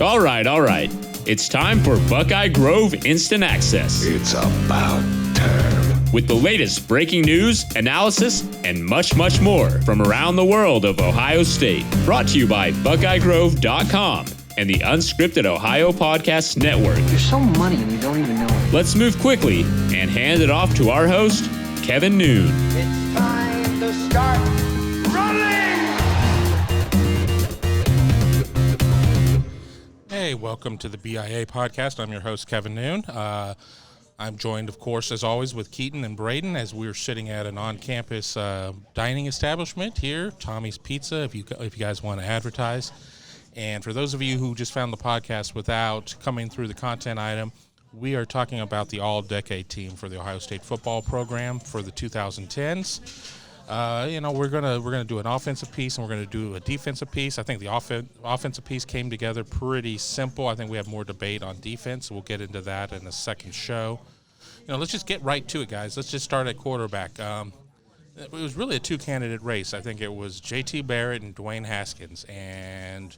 All right. It's time for Buckeye Grove Instant Access. It's about time. With the latest breaking news, analysis, and much more from around the world of Ohio State. Brought to you by BuckeyeGrove.com and the Unscripted Ohio Podcast Network. You're so money and you don't even know it. Let's move quickly and hand it off to our host, Kevin Noon. It's time to start running! Hey, welcome to the BIA podcast. I'm your host, Kevin Noon. I'm joined, of course, as always, with Keaton and Braden as we're sitting at an on-campus dining establishment here, Tommy's Pizza, if you guys want to advertise. And for those of you who just found the podcast without coming through the content item, we are talking about the all-decade team for the Ohio State football program for the 2010s. We're gonna do an offensive piece and we're gonna do a defensive piece. I think the offensive piece came together pretty simple. I think we have more debate on defense. We'll get into that in the second show. Let's just get right to it, guys. Let's just start at quarterback. It was really a two-candidate race. I think it was J.T. Barrett and Dwayne Haskins, and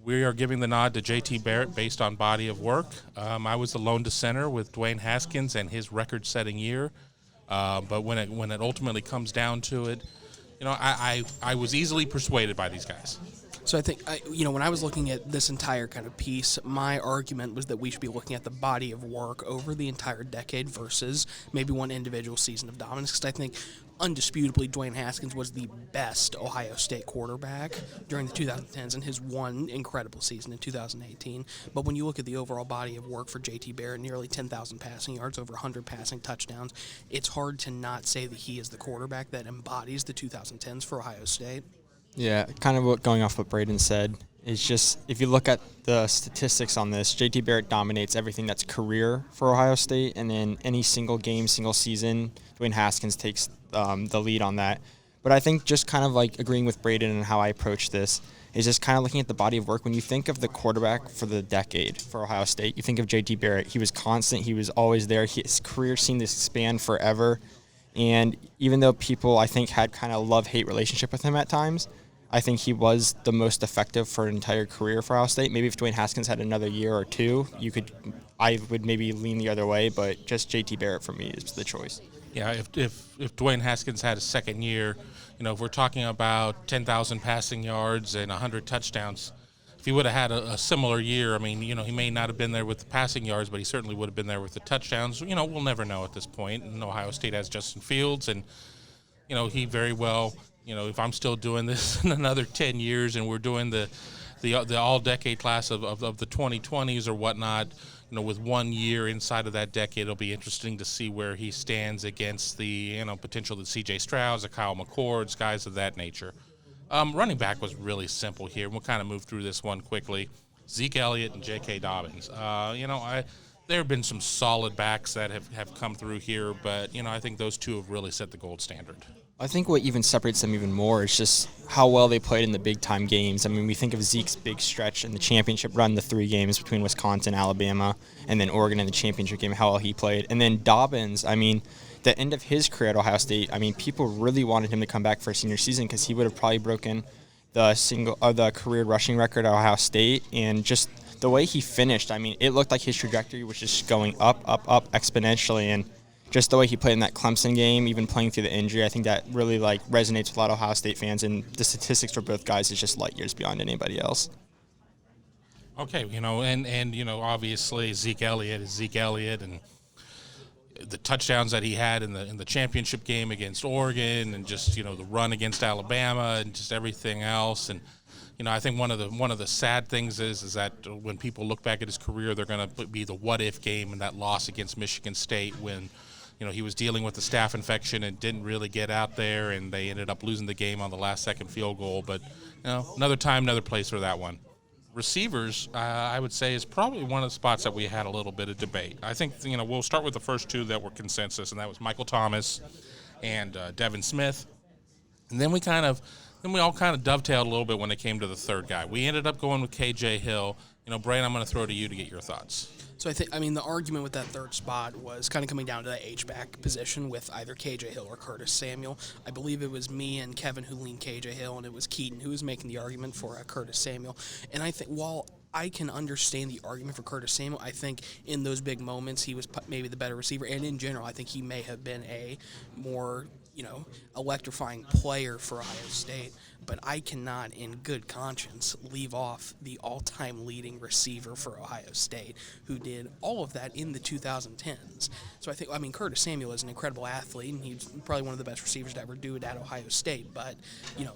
we are giving the nod to J.T. Barrett based on body of work. I was the lone dissenter with Dwayne Haskins and his record-setting year. But when it ultimately comes down to it, I was easily persuaded by these guys. So I think, when I was looking at this entire kind of piece, my argument was that we should be looking at the body of work over the entire decade versus maybe one individual season of dominance. Because I think, undisputably, Dwayne Haskins was the best Ohio State quarterback during the 2010s and his one incredible season in 2018. But when you look at the overall body of work for J.T. Barrett, nearly 10,000 passing yards, over 100 passing touchdowns, it's hard to not say that he is the quarterback that embodies the 2010s for Ohio State. Yeah, kind of going off what Braden said, is just if you look at the statistics on this, J.T. Barrett dominates everything that's career for Ohio State, and then any single game, single season, Dwayne Haskins takes the lead on that. But I think just kind of like agreeing with Braden and how I approach this is just kind of looking at the body of work. When you think of the quarterback for the decade for Ohio State, you think of J.T. Barrett. He was constant. He was always there. His career seemed to span forever. And even though people, I think, had kind of love-hate relationship with him at times, I think he was the most effective for an entire career for Ohio State. Maybe if Dwayne Haskins had another year or two, I would maybe lean the other way, but just J.T. Barrett for me is the choice. Yeah, if Dwayne Haskins had a second year, if we're talking about 10,000 passing yards and 100 touchdowns, if he would have had a similar year, he may not have been there with the passing yards, but he certainly would have been there with the touchdowns. We'll never know at this point. And Ohio State has Justin Fields, and, he very well, if I'm still doing this in another 10 years and we're doing the all-decade class of the 2020s or whatnot, with 1 year inside of that decade, it'll be interesting to see where he stands against the, potential the C.J. Strouds, the Kyle McCords, guys of that nature. Running back was really simple here. We'll kind of move through this one quickly. Zeke Elliott and J.K. Dobbins. There have been some solid backs that have come through here, but, I think those two have really set the gold standard. I think what even separates them even more is just how well they played in the big-time games. We think of Zeke's big stretch in the championship run, the 3 games between Wisconsin, Alabama, and then Oregon in the championship game, how well he played. And then Dobbins, the end of his career at Ohio State, people really wanted him to come back for a senior season because he would have probably broken the career rushing record at Ohio State. And just the way he finished, it looked like his trajectory was just going up exponentially. And just the way he played in that Clemson game, even playing through the injury, I think that really resonates with a lot of Ohio State fans. And the statistics for both guys is just light years beyond anybody else. Okay, obviously Zeke Elliott is Zeke Elliott, and the touchdowns that he had in the championship game against Oregon, and just the run against Alabama, and just everything else. And I think one of the sad things is that when people look back at his career, they're going to be the what if game and that loss against Michigan State when he was dealing with the staph infection and didn't really get out there, and they ended up losing the game on the last-second field goal. But, another time, another place for that one. Receivers, I would say, is probably one of the spots that we had a little bit of debate. I think, we'll start with the first two that were consensus, and that was Michael Thomas and Devin Smith. And then we all kind of dovetailed a little bit when it came to the third guy. We ended up going with K.J. Hill. Brian, I'm going to throw to you to get your thoughts. So I think, the argument with that third spot was kind of coming down to that H-back position with either K.J. Hill or Curtis Samuel. I believe it was me and Kevin who leaned K.J. Hill, and it was Keaton who was making the argument for Curtis Samuel. And I think while I can understand the argument for Curtis Samuel. I think in those big moments, he was maybe the better receiver. And in general, I think he may have been a more, electrifying player for Ohio State. But I cannot, in good conscience, leave off the all-time leading receiver for Ohio State, who did all of that in the 2010s. So Curtis Samuel is an incredible athlete, and he's probably one of the best receivers to ever do it at Ohio State. But,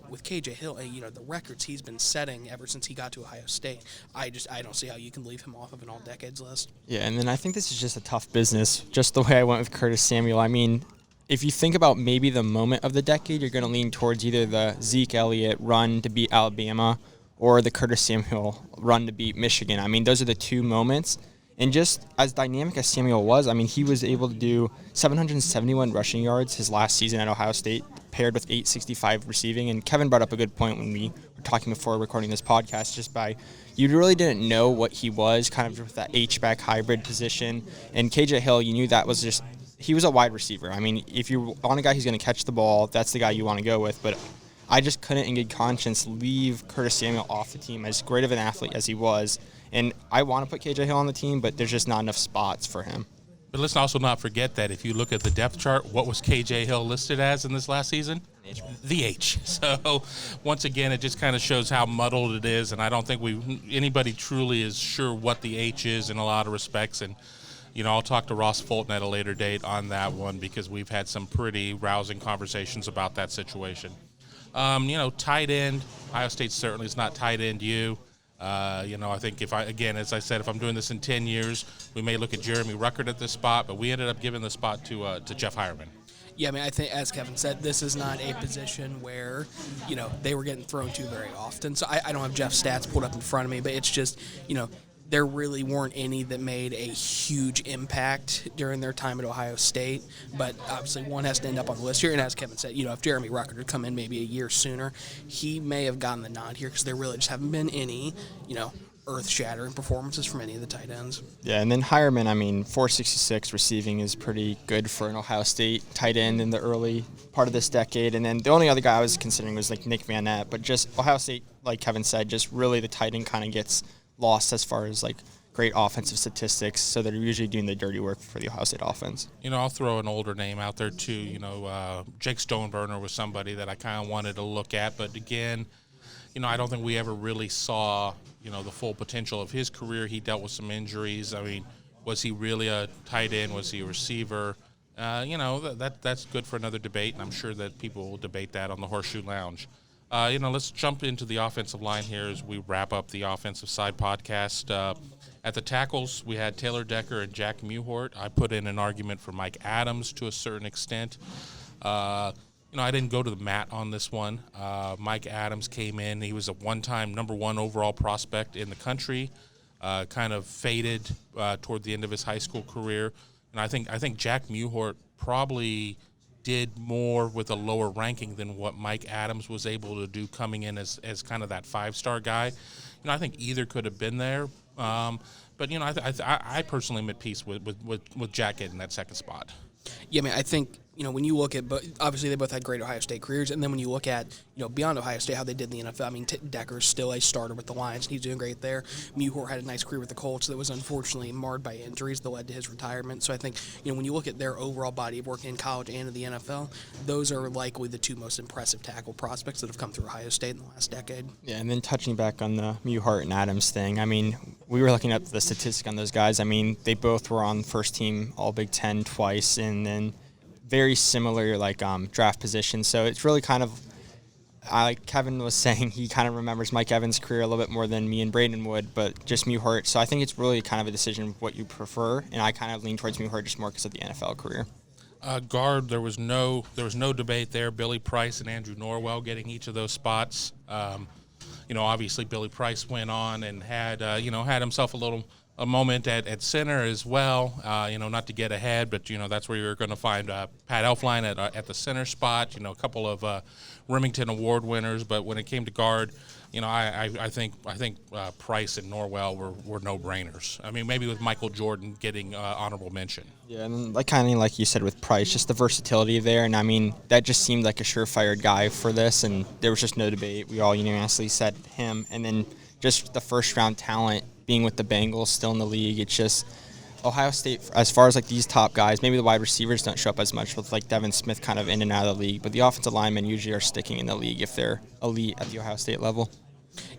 with KJ Hill, the records he's been setting ever since he got to Ohio State, I don't see how you can leave him off of an all-decades list. Yeah, and then I think this is just a tough business, just the way I went with Curtis Samuel. I mean, if you think about maybe the moment of the decade, you're going to lean towards either the Zeke Elliott run to beat Alabama or the Curtis Samuel run to beat Michigan. I mean, those are the two moments. And just as dynamic as Samuel was, I mean, he was able to do 771 rushing yards his last season at Ohio State, paired with 865 receiving. And Kevin brought up a good point when we were talking before recording this podcast, just by you really didn't know what he was, kind of with that H-back hybrid position. And KJ Hill, you knew that was just – he was a wide receiver. I mean, if you want a guy who's going to catch the ball, that's the guy you want to go with. But I just couldn't, in good conscience, leave Curtis Samuel off the team, as great of an athlete as he was. And I want to put KJ Hill on the team, but there's just not enough spots for him. But let's also not forget that if you look at the depth chart, what was KJ Hill listed as in this last season? The H. So once again, it just kind of shows how muddled it is, and I don't think anybody truly is sure what the H is in a lot of respects. And I'll talk to Ross Fulton at a later date on that one, because we've had some pretty rousing conversations about that situation. Tight end, Ohio State certainly is not tight end you. I think as I said, if I'm doing this in 10 years, we may look at Jeremy Ruckert at this spot, but we ended up giving the spot to Jeff Hireman. Yeah, I mean, I think, as Kevin said, this is not a position where, they were getting thrown to very often. So I don't have Jeff's stats pulled up in front of me, but it's just, there really weren't any that made a huge impact during their time at Ohio State. But obviously one has to end up on the list here. And as Kevin said, if Jeremy Ruckert had come in maybe a year sooner, he may have gotten the nod here, because there really just haven't been any, earth-shattering performances from any of the tight ends. Yeah, and then Hireman, 466 receiving is pretty good for an Ohio State tight end in the early part of this decade. And then the only other guy I was considering was like Nick Van Nett. But just Ohio State, like Kevin said, just really the tight end kind of gets lost as far as like great offensive statistics, so they're usually doing the dirty work for the Ohio State offense. I'll throw an older name out there too. Jake Stoneburner was somebody that I kind of wanted to look at, but again, I don't think we ever really saw, the full potential of his career. He dealt with some injuries. I mean, was he really a tight end? Was he a receiver? That's good for another debate, and I'm sure that people will debate that on the Horseshoe Lounge. Let's jump into the offensive line here as we wrap up the offensive side podcast. At the tackles, we had Taylor Decker and Jack Mewhort. I put in an argument for Mike Adams to a certain extent. I didn't go to the mat on this one. Mike Adams came in. He was a one-time number one overall prospect in the country, kind of faded toward the end of his high school career. And I think Jack Mewhort probably did more with a lower ranking than what Mike Adams was able to do coming in as kind of that five-star guy. I think either could have been there. But I personally am at peace with Jack getting that second spot. Yeah, I think when you look at, obviously they both had great Ohio State careers, and then when you look at, beyond Ohio State, how they did in the NFL, Decker's still a starter with the Lions, and he's doing great there. Mewhort had a nice career with the Colts that was unfortunately marred by injuries that led to his retirement. So I think, when you look at their overall body of work in college and in the NFL, those are likely the two most impressive tackle prospects that have come through Ohio State in the last decade. Yeah, and then touching back on the Mewhort and Adams thing, we were looking at the statistic on those guys. They both were on first team All Big Ten twice, and then very similar draft positions. So it's really kind of, like Kevin was saying, he kind of remembers Mike Evans' career a little bit more than me and Braden would, but just Mewhort. So I think it's really kind of a decision of what you prefer, and I kind of lean towards Mewhort just more because of the NFL career. Guard, there was no debate there. Billy Price and Andrew Norwell getting each of those spots. Obviously Billy Price went on and had himself a moment at center as well, not to get ahead, but, that's where you're going to find Pat Elflein at the center spot, a couple of Remington Award winners. But when it came to guard, I think Price and Norwell were no-brainers. Maybe with Michael Jordan getting honorable mention. Yeah, and like you said with Price, just the versatility there. And, that just seemed like a surefire guy for this, and there was just no debate. We all unanimously said him. And then just the first-round talent being with the Bengals still in the league. It's just Ohio State, as far as like these top guys, maybe the wide receivers don't show up as much with like Devin Smith kind of in and out of the league, but the offensive linemen usually are sticking in the league if they're elite at the Ohio State level.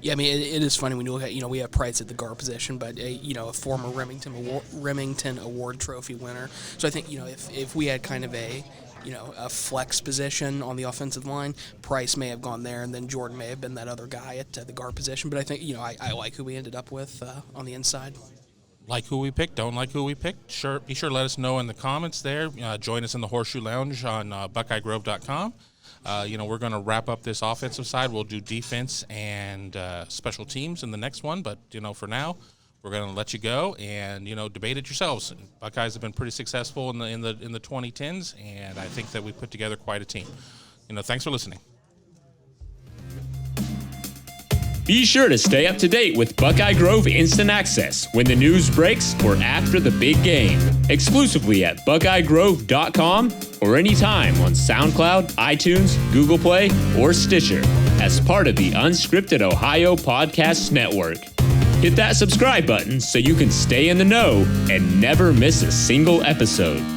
Yeah, I mean, it is funny when you look at, we have Price at the guard position, but, a former Remington Award trophy winner. So I think, if we had kind of a flex position on the offensive line, Price may have gone there, and then Jordan may have been that other guy at the guard position. But I think, I like who we ended up with on the inside. Like who we picked, don't like who we picked, be sure to let us know in the comments there. Join us in the Horseshoe Lounge on BuckeyeGrove.com. We're going to wrap up this offensive side. We'll do defense and special teams in the next one. But, for now, we're going to let you go and, debate it yourselves. Buckeyes have been pretty successful in the 2010s, and I think that we put together quite a team. Thanks for listening. Be sure to stay up to date with Buckeye Grove Instant Access when the news breaks or after the big game. Exclusively at BuckeyeGrove.com or anytime on SoundCloud, iTunes, Google Play, or Stitcher as part of the Unscripted Ohio Podcasts Network. Hit that subscribe button so you can stay in the know and never miss a single episode.